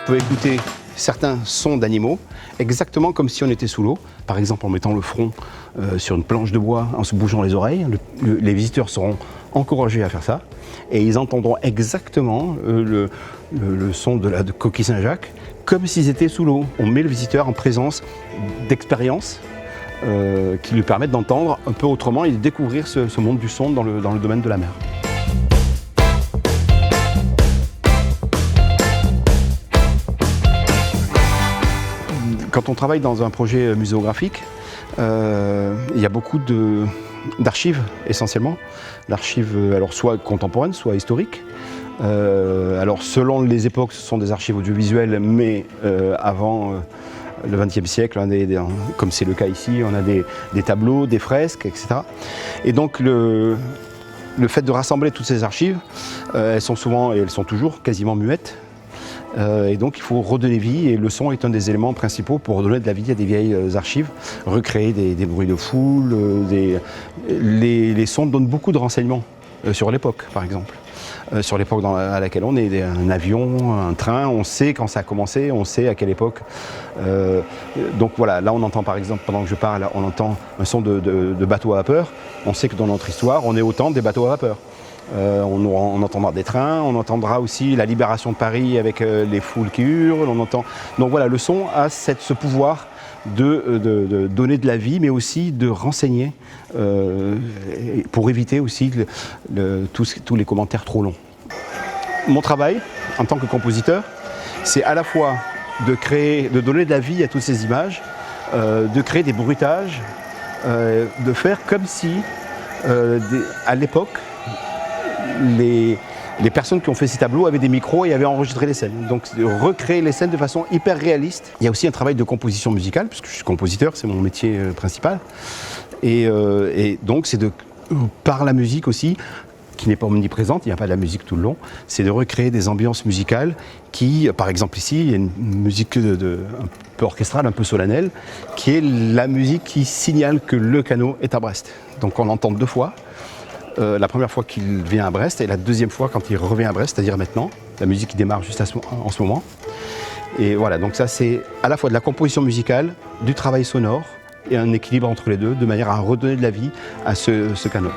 On peut écouter certains sons d'animaux exactement comme si on était sous l'eau. Par exemple en mettant le front sur une planche de bois, en se bougeant les oreilles. Les visiteurs seront encouragés à faire ça et ils entendront exactement le son de la coquille Saint-Jacques comme s'ils étaient sous l'eau. On met le visiteur en présence d'expériences qui lui permettent d'entendre un peu autrement et de découvrir ce monde du son dans le domaine de la mer. Quand on travaille dans un projet muséographique, il y a beaucoup d'archives essentiellement. D'archives alors soit contemporaines, soit historiques. Alors selon les époques, ce sont des archives audiovisuelles, mais avant le XXe siècle, comme c'est le cas ici, on a des tableaux, des fresques, etc. Et donc le fait de rassembler toutes ces archives, elles sont souvent, et elles sont toujours, quasiment muettes. Et donc il faut redonner vie et le son est un des éléments principaux pour redonner de la vie à des vieilles archives, recréer des bruits de foule, les sons donnent beaucoup de renseignements sur l'époque par exemple. Sur l'époque à laquelle on est, un avion, un train, on sait quand ça a commencé, on sait à quelle époque. Donc voilà, là on entend par exemple, pendant que je parle, on entend un son de bateau à vapeur, on sait que dans notre histoire on est au temps des bateaux à vapeur. On entendra des trains, on entendra aussi la libération de Paris avec les foules qui hurlent, on entend... Donc voilà, le son a ce pouvoir de donner de la vie, mais aussi de renseigner, pour éviter aussi tous les commentaires trop longs. Mon travail, en tant que compositeur, c'est à la fois de donner de la vie à toutes ces images, de créer des bruitages, de faire comme si, à l'époque, les personnes qui ont fait ces tableaux avaient des micros et avaient enregistré les scènes. Donc de recréer les scènes de façon hyper réaliste. Il y a aussi un travail de composition musicale, puisque je suis compositeur, c'est mon métier principal. Et donc c'est par la musique aussi, qui n'est pas omniprésente, il n'y a pas de la musique tout le long, c'est de recréer des ambiances musicales qui, par exemple ici, il y a une musique un peu orchestrale, un peu solennelle, qui est la musique qui signale que le canot est à Brest. Donc on l'entend deux fois. La première fois qu'il vient à Brest et la deuxième fois quand il revient à Brest, c'est-à-dire maintenant. La musique qui démarre juste en ce moment. Et voilà, donc ça c'est à la fois de la composition musicale, du travail sonore et un équilibre entre les deux, de manière à redonner de la vie à ce canot.